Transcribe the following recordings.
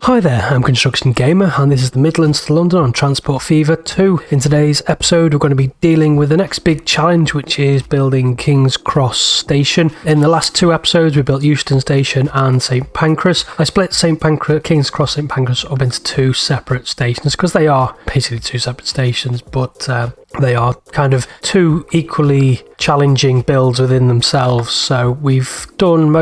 Hi there, I'm Construction Gamer and this is the Midlands to London on Transport Fever 2. In today's episode we're going to be dealing with the next big challenge, which is building King's Cross Station. In the last two episodes we built Euston Station and St Pancras. I split King's Cross St Pancras up into two separate stations because they are basically two separate stations, but they are kind of two equally challenging builds within themselves. So we've done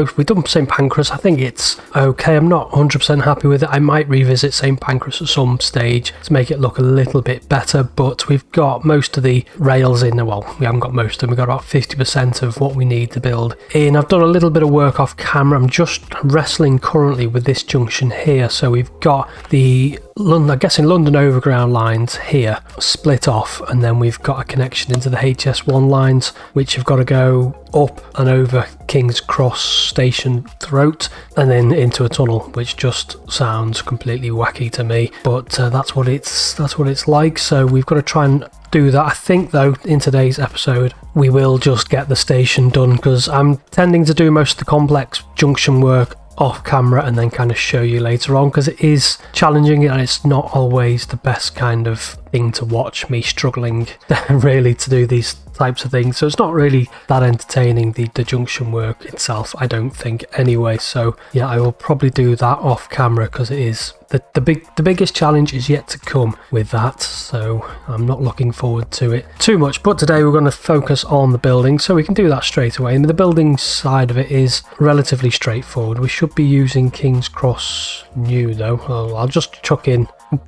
St Pancras. I think it's okay. I'm not 100% happy with it. I might revisit St Pancras at some stage to make it look a little bit better, but we've got most of the rails in. Well, we haven't got most of them. We've got about 50% of what we need to build in. I've done a little bit of work off camera. I'm just wrestling currently with this junction here. So we've got the London Overground lines here split off, and then we've got a connection into the HS1 lines, which have got to go up and over King's Cross Station throat and then into a tunnel, which just sounds completely wacky to me, but that's what it's like. So we've got to try and do that. I think though in today's episode we will just get the station done, because I'm tending to do most of the complex junction work off camera and then kind of show you later on, because it is challenging and it's not always the best kind of thing to watch, me struggling really to do these types of things. So it's not really that entertaining, the junction work itself, I don't think anyway. So yeah, I will probably do that off camera, because it is the biggest challenge is yet to come with that, so I'm not looking forward to it too much. But today we're going to focus on the building, so we can do that straight away. And the building side of it is relatively straightforward. We should be using King's Cross New though. I'll just chuck in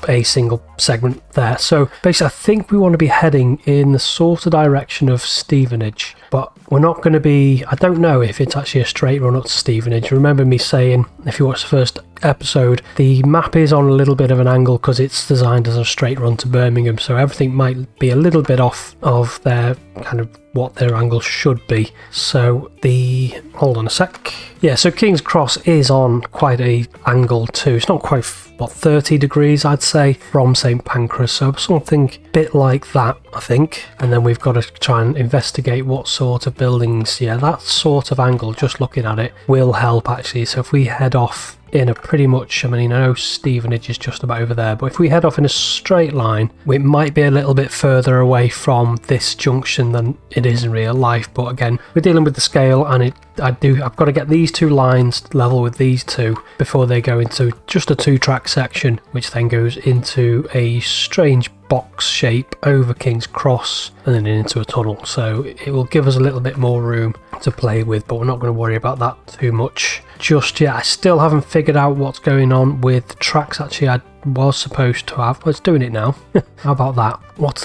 a single segment there. So basically I think we want to be heading in the sort of direction of Stevenage, but we're not going to be, I don't know if it's actually a straight run up to Stevenage. Remember me saying, if you watch the first episode, the map is on a little bit of an angle because it's designed as a straight run to Birmingham, so everything might be a little bit off of their kind of what their angle should be. So hold on a sec. Yeah, so King's Cross is on quite a angle too. It's not quite 30 degrees I'd say from St Pancras, so something a bit like that I think. And then we've got to try and investigate what sort of buildings, yeah, that sort of angle, just looking at it, will help actually. So if we head off in a pretty much, I mean, I know Stevenage is just about over there, but if we head off in a straight line, it might be a little bit further away from this junction than it is in real life. But again, we're dealing with the scale, and I've got to get these two lines level with these two before they go into just a two-track section, which then goes into a strange box shape over King's Cross and then into a tunnel. So it will give us a little bit more room to play with, but we're not going to worry about that too much just yet. I still haven't figured out what's going on with the tracks. Actually, I was supposed to have. Let's doing it now. How about that?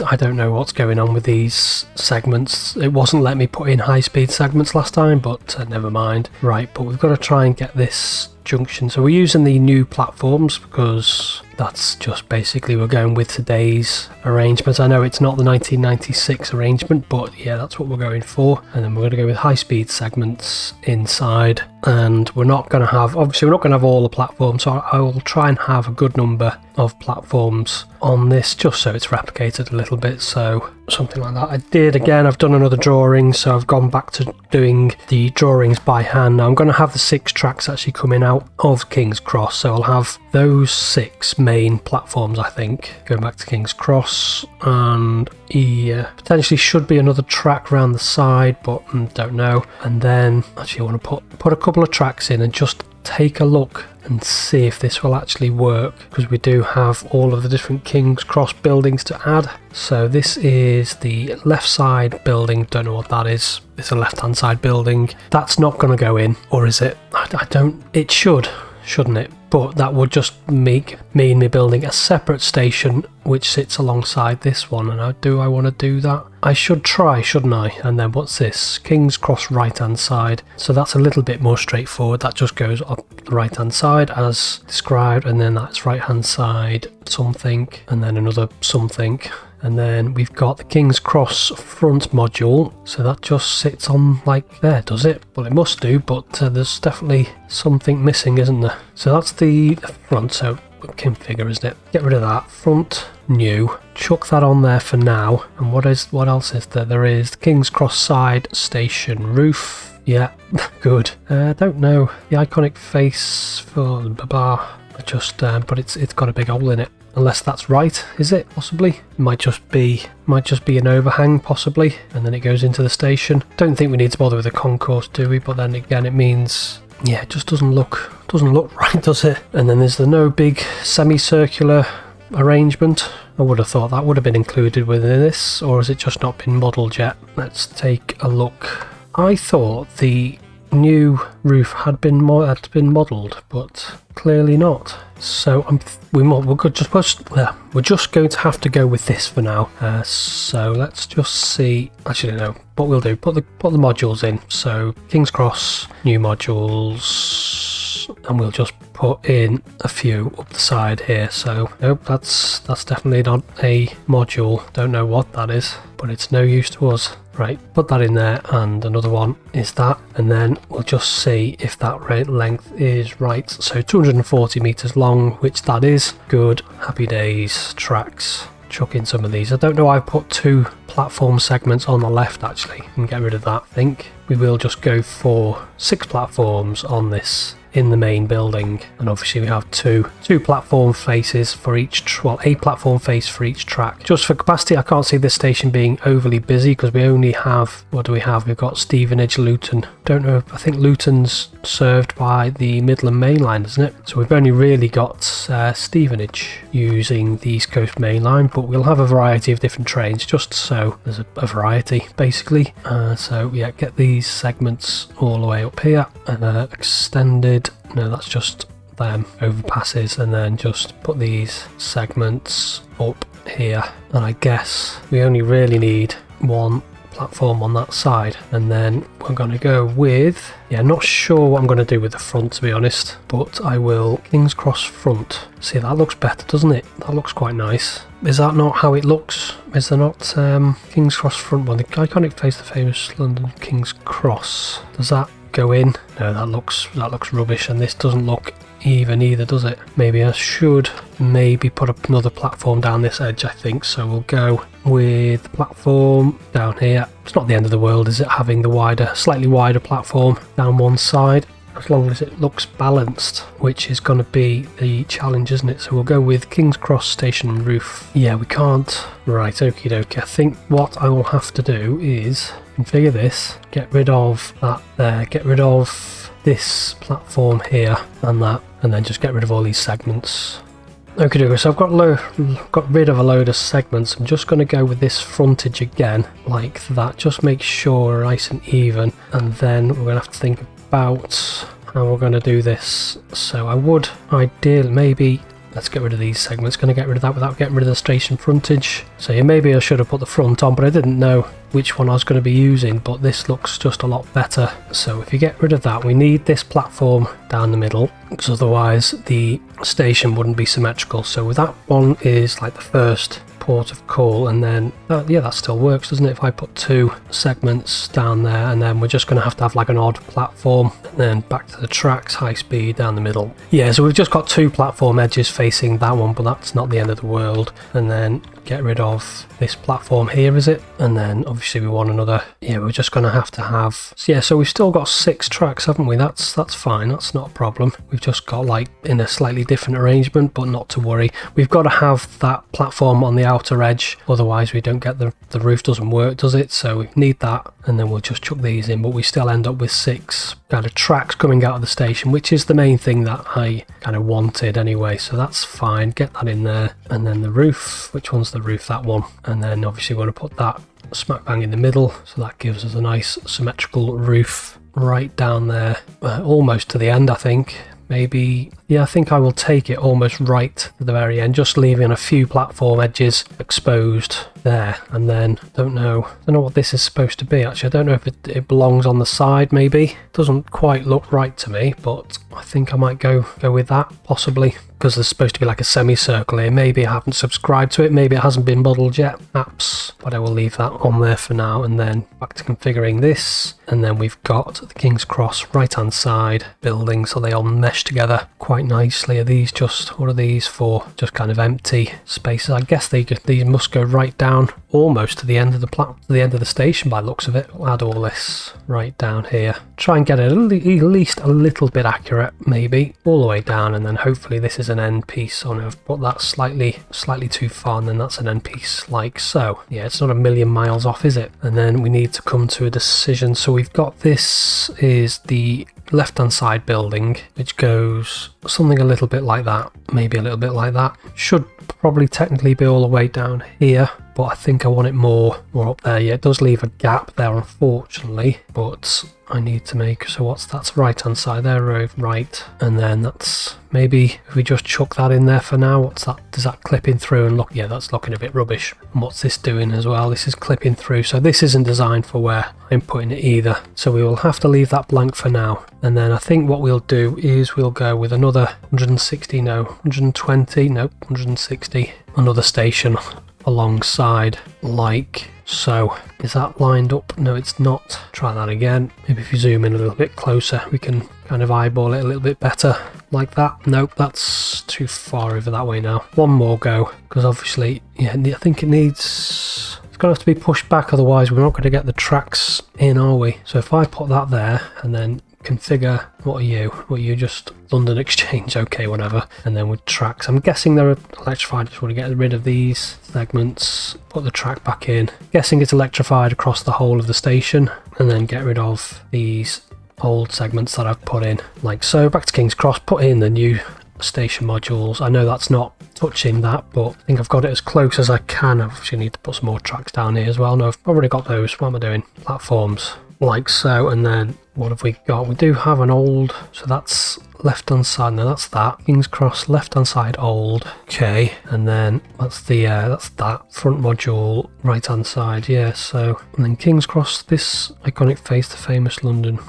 I don't know what's going on with these segments. It wasn't letting me put in high-speed segments last time, but never mind. Right, but we've got to try and get this junction. So we're using the new platforms because that's just basically we're going with today's arrangement. I know it's not the 1996 arrangement, but yeah, that's what we're going for. And then we're going to go with high-speed segments inside, and we're not going to have all the platforms, so I will try and have a good number of platforms on this just so it's replicated a little bit. So something like that. I've done another drawing, so I've gone back to doing the drawings by hand. Now I'm going to have the 6 tracks actually coming out of King's Cross, so I'll have those 6 main platforms, I think, going back to King's Cross, and yeah, potentially should be another track around the side, but don't know. And then actually I want to put a couple of tracks in and just take a look and see if this will actually work, because we do have all of the different King's Cross buildings to add. So this is the left side building, don't know what that is. It's a left hand side building. That's not going to go in, or is it? It shouldn't it? But that would just mean me building a separate station which sits alongside this one. And do I want to do that? I should try, shouldn't I? And then what's this? King's Cross right hand side. So that's a little bit more straightforward. That just goes up the right hand side as described, and then that's right hand side something, and then another something. And then we've got the King's Cross front module, so that just sits on like there, does it? Well, it must do, but there's definitely something missing, isn't there? So that's the front, so configure, isn't it? Get rid of that. Front new. Chuck that on there for now. And what else is there? There is the King's Cross side station roof. Yeah, good. Don't know. The iconic face for the bar. but it's got a big hole in it. Unless that's right, is it? Possibly. It might just be an overhang, possibly, and then it goes into the station. Don't think we need to bother with the concourse, do we? But then again, it means, yeah, it just doesn't look right, does it? And then there's the no big semicircular arrangement. I would have thought that would have been included within this, or has it just not been modelled yet? Let's take a look. I thought the new roof had been modelled, but clearly not. So we're just going to have to go with this for now. So let's just see. Actually, no. What we'll do, put the modules in. So King's Cross, new modules, and we'll just put in a few up the side here. So nope, that's definitely not a module. Don't know what that is, but it's no use to us. Right, put that in there, and another one is that, and then we'll just see if that length is right. So 240 meters long, which that is. Good, happy days. Tracks, chuck in some of these. I don't know, I put 2 platform segments on the left actually, and get rid of that. I think we will just go for 6 platforms on this in the main building, and obviously we have two platform faces for each, a platform face for each track. Just for capacity, I can't see this station being overly busy because we only have, what do we have? We've got Stevenage, Luton. Don't know, I think Luton's served by the Midland Main Line, isn't it? So we've only really got Stevenage using the East Coast Main Line, but we'll have a variety of different trains, just so there's a variety basically. So yeah, get these segments all the way up here, extended. No, that's just them overpasses, and then just put these segments up here. And I guess we only really need 1 platform on that side, and then we're going to go with, yeah, not sure what I'm going to do with the front, to be honest, but I will King's Cross front. See, that looks better, doesn't it? That looks quite nice. Is that not how it looks? Is there not King's Cross front one? The iconic face, the famous London King's Cross. Does that go in? No, that looks rubbish, and this doesn't look even either, does it? Maybe I should put up another platform down this edge, I think. So we'll go with the platform down here. It's not the end of the world, is it, having the slightly wider platform down one side, as long as it looks balanced, which is going to be the challenge, isn't it? So we'll go with King's Cross station roof. Yeah, we can't. Right, okie dokie. I think what I will have to do is configure this, get rid of that there, get rid of this platform here and that, and then just get rid of all these segments. Okay, so I've got rid of a load of segments. I'm just going to go with this frontage again, like that. Just make sure we're nice and even, and then we're going to have to think about how we're going to do this. So I would ideally maybe, let's get rid of these segments. Going to get rid of that without getting rid of the station frontage. So yeah, maybe I should have put the front on, but I didn't know which one I was going to be using, but this looks just a lot better. So if you get rid of that, we need this platform down the middle, because otherwise the station wouldn't be symmetrical. So that one is like the first port of call, and then yeah, that still works, doesn't it? If I put 2 segments down there, and then we're just going to have like an odd platform, and then back to the tracks, high speed down the middle. Yeah, so we've just got 2 platform edges facing that one, but that's not the end of the world. And then get rid of this platform here, is it? And then obviously we want another, yeah, we're just going to have, yeah, so we've still got 6 tracks, haven't we? That's fine, that's not a problem. We've just got like in a slightly different arrangement, but not to worry. We've got to have that platform on the outer edge, otherwise we don't get the roof doesn't work, does it? So we need that, and then we'll just chuck these in, but we still end up with 6 kind of tracks coming out of the station, which is the main thing that I kind of wanted anyway, so that's fine. Get that in there. And then the roof, which one's the roof? That one. And then obviously we want to put that smack bang in the middle, so that gives us a nice symmetrical roof right down there, almost to the end, I think. Maybe, yeah, I think I will take it almost right to the very end, just leaving a few platform edges exposed there. And then don't know what this is supposed to be, actually. I don't know if it belongs on the side, maybe. Doesn't quite look right to me, but I think I might go with that, possibly, because there's supposed to be like a semicircle here. Maybe I haven't subscribed to it, maybe it hasn't been modelled yet, perhaps, but I will leave that on there for now. And then back to configuring this, and then we've got the King's Cross right hand side building, so they all mesh together quite nicely. Are these just, what are these for? Just kind of empty spaces. I guess these must go right down down almost to the end of the station by the looks of it. We'll add all this right down here. Try and get it at least a little bit accurate, maybe all the way down, and then hopefully this is an end piece. Oh no, I've put that slightly too far, and then that's an end piece like so. Yeah, it's not a million miles off, is it? And then we need to come to a decision. So we've got this is the left hand side building, which goes something a little bit like that, maybe a little bit like that. Should probably technically be all the way down here, but I think I want it more up there. Yeah, it does leave a gap there, unfortunately, but I need to make, so that's right hand side there, right, and then that's maybe if we just chuck that in there for now. What's that? Does that clip in through and look? Yeah, that's looking a bit rubbish. And what's this doing as well? This is clipping through, so this isn't designed for where I'm putting it either, so we will have to leave that blank for now. And then I think what we'll do is we'll go with another 160, no, 120, no, 160, another station alongside like so. Is that lined up? No, it's not. Try that again. Maybe if you zoom in a little bit closer, we can kind of eyeball it a little bit better like that. Nope, that's too far over that way now. One more go, because obviously, yeah, I think it's going to have to be pushed back, otherwise we're not going to get the tracks in, are we? So if I put that there and then configure, what are you just London Exchange, okay, whatever, and then with tracks, I'm guessing they're electrified. I just want to get rid of these segments, put the track back in, guessing it's electrified across the whole of the station, and then get rid of these old segments that I've put in like so. Back to King's Cross, put in the new station modules. I know that's not touching that, but I think I've got it as close as I can. I obviously need to put some more tracks down here as well. No, I've already got those. What am I doing? Platforms like so. And then what have we got? We do have an old, so that's left hand side. No, that's that King's Cross left hand side old, okay, and then that's the that's that front module right hand side. Yeah, so, and then King's Cross, this iconic face to famous London,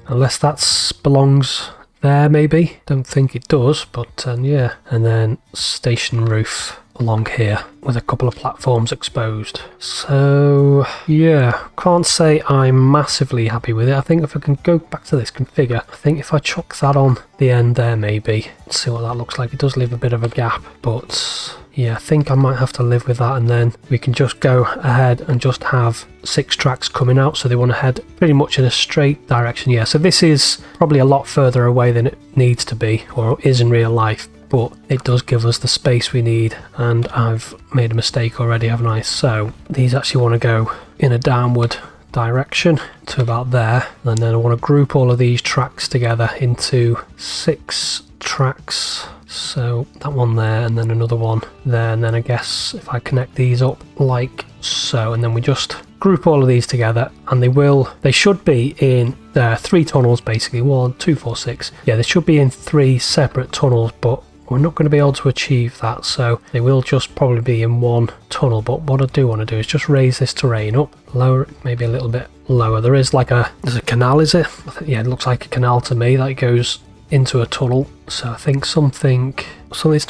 unless that belongs there, maybe. Don't think it does, but yeah. And then station roof along here with a couple of platforms exposed. So yeah, can't say I'm massively happy with it. I think if I can go back to this configure, I think if I chuck that on the end there, maybe see what that looks like. It does leave a bit of a gap, but yeah, I think I might have to live with that, and then we can just go ahead and just have 6 tracks coming out, so they want to head pretty much in a straight direction. Yeah, so this is probably a lot further away than it needs to be, or is in real life, but it does give us the space we need, and I've made a mistake already, haven't I? So these actually want to go in a downward direction to about there, and then I want to group all of these tracks together into 6 tracks. So that one there, and then another one there, and then I guess if I connect these up like so, and then we just group all of these together, and they should be in 3 tunnels basically. 1, 2, 4, 6. Yeah, they should be in 3 separate tunnels, but we're not going to be able to achieve that, so they will just probably be in 1 tunnel. But what I do want to do is just raise this terrain up, lower it maybe a little bit lower. There's a canal, is it? Yeah, it looks like a canal to me that goes into a tunnel. So I think it's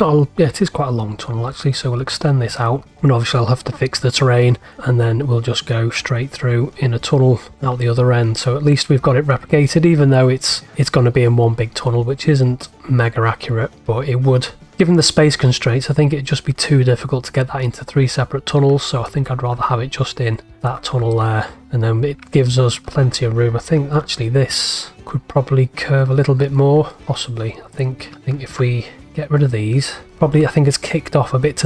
not it is quite a long tunnel actually, so we'll extend this out, and obviously I'll have to fix the terrain, and then we'll just go straight through in a tunnel out the other end. So at least we've got it replicated, even though it's going to be in one big tunnel, which isn't mega accurate, but it would, given the space constraints, I think it'd just be too difficult to get that into 3 separate tunnels. So I think I'd rather have it just in that tunnel there, and then it gives us plenty of room. I think actually this could probably curve a little bit more, possibly. I think if we get rid of these, probably, I think it's kicked off a bit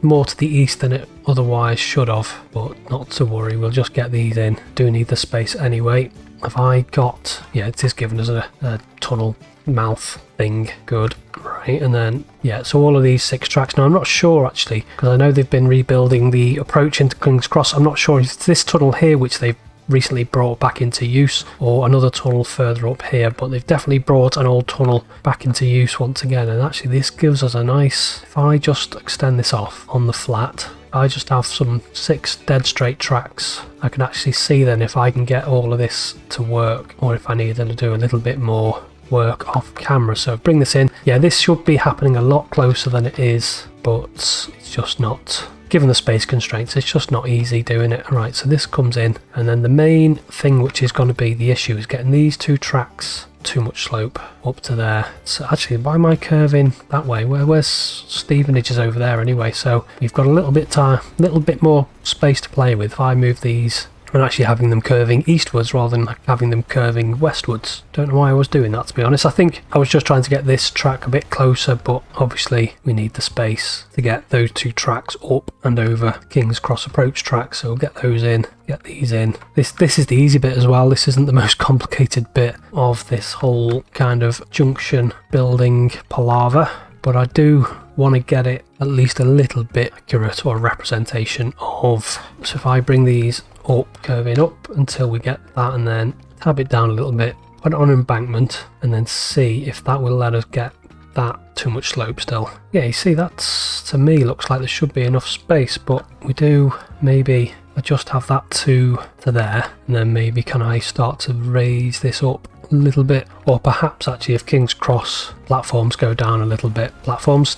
more to the east than it otherwise should have, but not to worry, we'll just get these in. Do need the space anyway. Have I got, yeah, it is giving us a tunnel mouth thing, good, right? And then yeah, so all of these 6 tracks. Now I'm not sure actually, because I know they've been rebuilding the approach into King's Cross. I'm not sure if it's this tunnel here which they've recently brought back into use, or another tunnel further up here, but they've definitely brought an old tunnel back into use once again. And actually this gives us a nice, if I just extend this off on the flat, I just have some 6 dead straight tracks. I can actually see then if I can get all of this to work, or if I needed to do a little bit more work off camera. So bring this in. Yeah, this should be happening a lot closer than it is, but it's just not, given the space constraints, it's just not easy doing it. Right, so this comes in, and then the main thing which is going to be the issue is getting these 2 tracks too much slope up to there. So actually, why am I curving that way? Where's Stevenage is over there anyway, so we've got a little bit more space to play with. If I move these and actually having them curving eastwards rather than having them curving westwards. Don't know why I was doing that, to be honest. I think I was just trying to get this track a bit closer, but obviously we need the space to get those two tracks up and over King's Cross approach track, so we'll get those in, get these in. This is the easy bit as well. This isn't the most complicated bit of this whole kind of junction building palaver, but I do want to get it at least a little bit accurate, or a representation of. So if I bring these up, curving up until we get that, and then tab it down a little bit, put it on embankment, and then see if that will let us get that too much slope still. Yeah, you see, that's, to me, looks like there should be enough space, but we do maybe just have that to there, and then maybe can I start to raise this up a little bit, or perhaps actually if King's Cross platforms go down a little bit,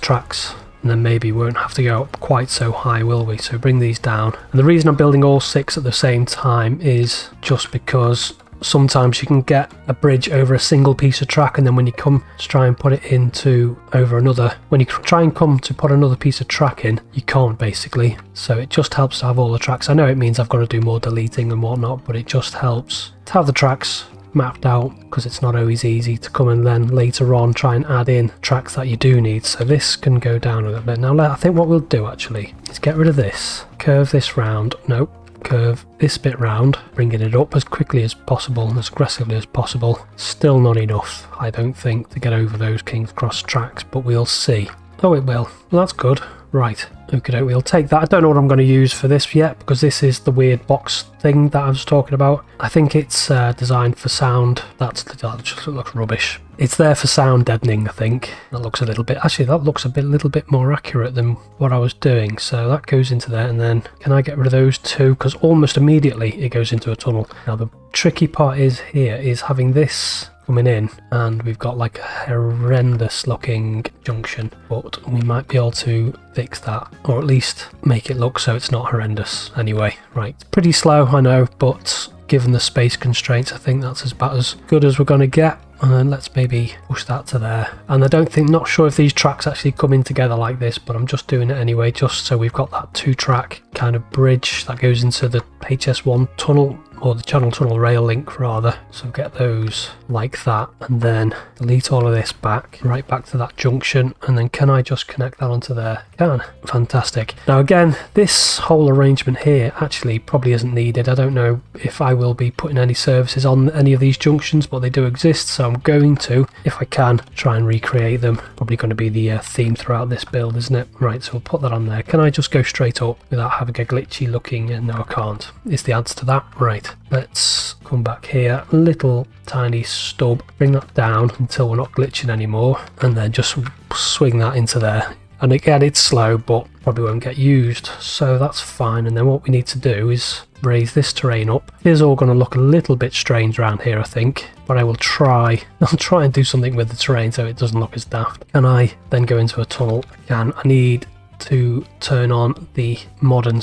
tracks, and then maybe we won't have to go up quite so high, will we? So bring these down. And the reason I'm building all 6 at the same time is just because sometimes you can get a bridge over a single piece of track, and then when you come to try and put it into over another, when you try and come to put another piece of track in, you can't basically. So it just helps to have all the tracks. I know it means I've got to do more deleting and whatnot, but it just helps to have the tracks mapped out, because it's not always easy to come and then later on try and add in tracks that you do need. So this can go down a little bit. Now I think what we'll do actually is get rid of this, curve this round, nope, curve this bit round, bringing it up as quickly as possible, as aggressively as possible. Still not enough, I don't think, to get over those King's Cross tracks, but we'll see. Oh, it will. Well, that's good. Right, okay, we'll take that. I don't know what I'm going to use for this yet, because this is the weird box thing that I was talking about. I think it's designed for sound. That just looks rubbish. It's there for sound deadening, I think. That looks a little bit, actually that looks a little bit more accurate than what I was doing. So that goes into there, and then can I get rid of those two? Because almost immediately it goes into a tunnel. Now the tricky part is here is having this coming in, and we've got like a horrendous looking junction, but we might be able to fix that, or at least make it look so it's not horrendous anyway. Right, it's pretty slow, I know, but given the space constraints, I think that's about as good as we're going to get. And then let's maybe push that to there. And I not sure if these tracks actually come in together like this, but I'm just doing it anyway, just so we've got that 2-track kind of bridge that goes into the HS1 tunnel, or the Channel Tunnel rail link rather. So get those like that, and then delete all of this back, right back to that junction, and then can I just connect that onto there? Can. Fantastic. Now again, this whole arrangement here actually probably isn't needed. I don't know if I will be putting any services on any of these junctions, but they do exist, so I'm going to, if I can, try and recreate them. Probably going to be the theme throughout this build, isn't it? Right, so we'll put that on there. Can I just go straight up without having a glitchy looking? No, I can't. Is the answer to that? Right. Let's come back here, little tiny stub, bring that down until we're not glitching anymore, and then just swing that into there. And again, it's slow, but probably won't get used, so that's fine. And then what we need to do is raise this terrain up. It is all going to look a little bit strange around here, I think, but I will try. I'll try and do something with the terrain so it doesn't look as daft. Can I then go into a tunnel? I need to turn on the modern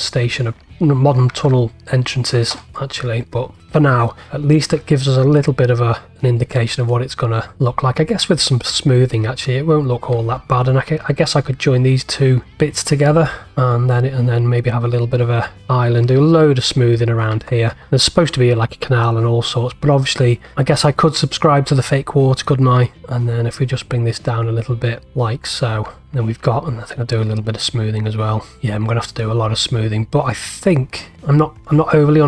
tunnel entrances actually, but for now at least it gives us a little bit of an indication of what it's gonna look like. I guess with some smoothing actually it won't look all that bad, and I guess I could join these two bits together and then maybe have a little bit of a island, do a load of smoothing around here. There's supposed to be like a canal and all sorts, but obviously I guess I could subscribe to the fake water, couldn't I? And then if we just bring this down a little bit like so, then we've got, and I think I'll do a little bit of smoothing as well. Yeah, I'm gonna have to do a lot of smoothing, but I think I'm not overly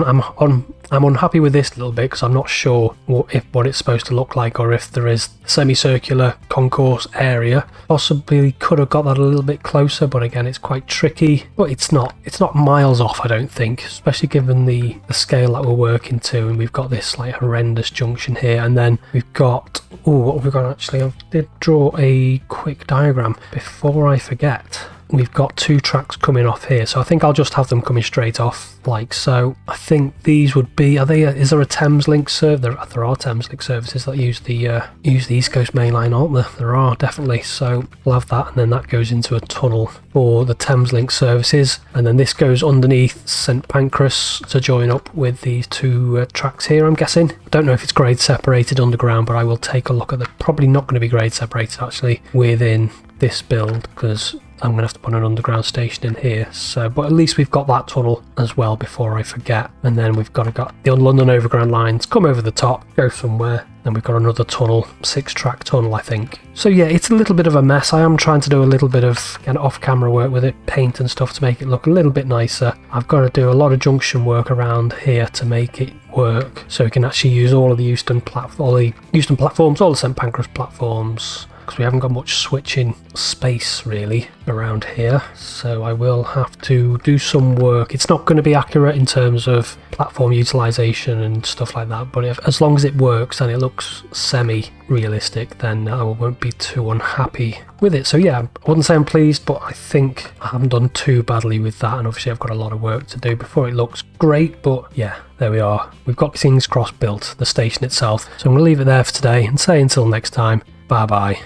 I'm unhappy with this a little bit because I'm not sure what it's supposed to look like, or if there is a semicircular concourse area. Possibly could have got that a little bit closer, but again it's quite tricky. But it's not miles off, I don't think, especially given the scale that we're working to. And we've got this like horrendous junction here, and then we've got, what have we got actually? I did draw a quick diagram before I forget. we've got 2 tracks coming off here, so I think I'll just have them coming straight off like so. I think these would be, is there a Thames Link service? There are Thames Link services that use the East Coast Main Line, aren't there? There are, definitely. So we'll have that, and then that goes into a tunnel for the Thames Link services, and then this goes underneath St Pancras to join up with these 2 tracks here, I'm guessing. I don't know if it's grade separated underground, but I will take a look at probably not going to be grade separated actually within this build, because I'm going to have to put an underground station in here. So, but at least we've got that tunnel as well before I forget. And then we've got the London Overground lines come over the top, go somewhere. Then we've got another tunnel, 6-track tunnel, I think. So yeah, it's a little bit of a mess. I am trying to do a little bit of kind of off-camera work with it, paint and stuff to make it look a little bit nicer. I've got to do a lot of junction work around here to make it work, so we can actually use all of the Euston platforms, all the St Pancras platforms, because we haven't got much switching space really around here. So I will have to do some work. It's not going to be accurate in terms of platform utilization and stuff like that, but as long as it works and it looks semi-realistic, then I won't be too unhappy with it. So yeah, I wouldn't say I'm pleased, but I think I haven't done too badly with that, and obviously I've got a lot of work to do before it looks great, but yeah, there we are. We've got King's Cross built, the station itself. So I'm going to leave it there for today and say until next time, bye bye.